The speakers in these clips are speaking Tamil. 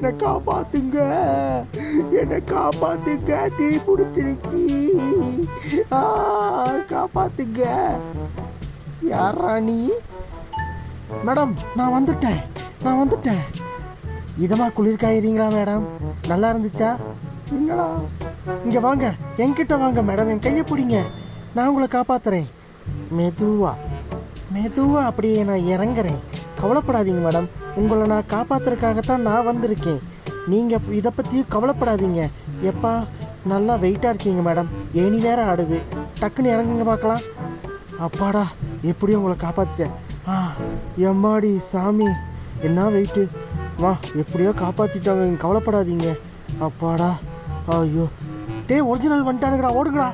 என்னை காப்பாத்துங்க, என்னை காப்பாத்துங்க, தீ பிடிச்சிருச்சு, காப்பாத்துங்க. யாரா நீ? மேடம் நான் வந்துட்டேன். இதமா குளிர்காயிறீங்களா மேடம்? நல்லா இருந்துச்சா? என்னடா இங்கே வாங்க, என்கிட்ட வாங்க மேடம், என் கையை பிடிங்க, நான் உங்களை காப்பாற்றுறேன். மெதுவா அப்படியே நான் இறங்குறேன். கவலைப்படாதீங்க மேடம், உங்களை நான் காப்பாற்றுறதுக்காகத்தான் நான் வந்திருக்கேன். நீங்கள் இதை பற்றியும் கவலைப்படாதீங்க. எப்பா நல்லா வெயிட்டாக இருக்கீங்க மேடம், ஏணி வேற ஆடுது. டக்குன்னு இறங்குங்க பார்க்கலாம். அப்பாடா எப்படியும் உங்களை காப்பாற்றிட்டேன். எம்மாடி சாமி, என்ன வெயிட்டு. வா, எப்படியோ காப்பாற்றிட்டாங்க, நீங்கள் கவலைப்படாதீங்க. அப்பாடா. ஐயோ ஒரிஜினல் வந்துட்டானுங்கடா, ஓடுங்கடா.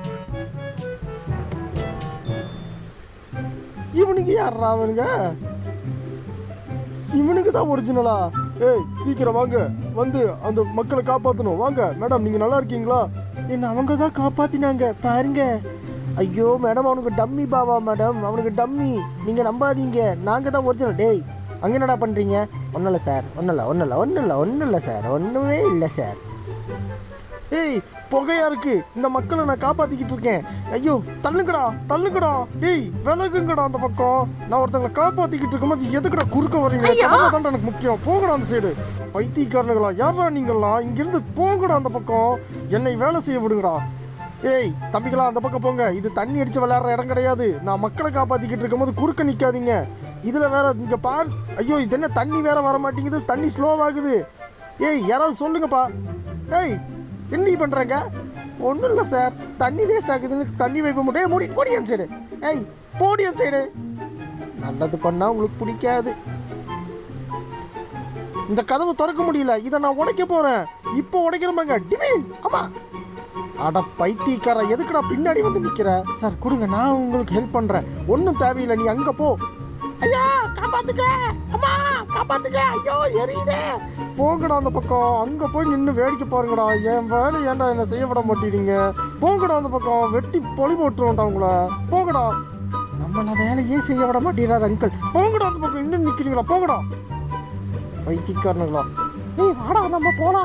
இவனுக்கு யாரா அவனுங்க? இவனுக்கு தான் ஒரிஜினலா? சீக்கிரம் வாங்க, வந்து அந்த மக்களை காப்பாற்றணும். வாங்க மேடம், நீங்கள் நல்லா இருக்கீங்களா? என்ன அவங்க தான் காப்பாற்றினாங்க பாருங்க. ஐயோ மேடம், அவனுக்கு டம்மி பாவா மேடம், அவனுக்கு டம்மி. நீங்கள் நம்பாதீங்க, நாங்கள் தான் ஒரிஜினல். டேய் அங்கே என்னடா பண்ணுறீங்க? ஒன்றும் இல்லை சார், ஒன்றும் இல்லை சார், ஒன்றுமே இல்லை சார். புகையா இருக்கு, இந்த மக்களை நான் காப்பாத்திக்கிட்டு இருக்கேன். ஐயோ தள்ளுங்கடா. விலகுங்கடா அந்த பக்கம். நான் ஒருத்தங்களை காப்பாத்திக்கிட்டு இருக்கும்போது எதுக்குடா குறுக்க வரீங்க? தான் எனக்கு முக்கியம். போங்கடா அந்த சைடு. பைத்தியக்காரனுங்களா யாரா நீங்களாம்? இங்கிருந்து போங்கடா அந்த பக்கம், என்னை வேலை செய்ய விடுங்கடா. தம்பிகளா அந்த பக்கம் போங்க, இது தண்ணி அடிச்சு விளையாடுற இடம் கிடையாது. நான் மக்களை காப்பாத்திக்கிட்டு இருக்கும்போது குறுக்க நிக்காதீங்க. இதுல வேற இங்க பார். ஐயோ இது என்ன, தண்ணி வேற வர மாட்டேங்குது, தண்ணி ஸ்லோவாகுது. யாராவது சொல்லுங்கப்பா. என்ன பண்றாங்க? ஒன்றும் இல்லை சார், தண்ணி வேஸ்ட் ஆகுதுன்னு தண்ணி வைப்ப முடியும். போடியன் சைடு. போடியன் சைடு. நல்லது பண்ணா உங்களுக்கு பிடிக்காது. இந்த கதவு திறக்க முடியல, இதை நான் உடைக்க போறேன். இப்போ உடைக்கிறேன். டிமின். ஆமா. அட பைத்தியக்கார, எதுக்குடா பின்னாடி வந்து நிக்கிற? சார் கொடுங்க, நான் உங்களுக்கு ஹெல்ப் பண்றேன். ஒன்றும் தேவையில்லை, நீ அங்க போ. ஐயா காப்பாத்துக்க, அம்மா காப்பாத்துக்க, ஐயோ எரியுதே. போங்கடா அந்த பக்கம், அங்க போய் நின்று வேடிக்கை பாருங்கடா. என் வேலை ஏன்டா என்ன செய்ய விட மாட்டேறீங்க? போங்கடா அந்த பக்கம், வெட்டி பொலி போட்டுருவோம்டா உங்களை. போங்கடா. நம்மள வேலையே செய்ய விட மாட்டேறாரு அங்கிள். போங்கடா அந்த பக்கம், இன்னும் நிக்கிறீங்களா? போங்கடா பைத்தியக்காரனுங்களா. வாடா நம்ம போலாம்.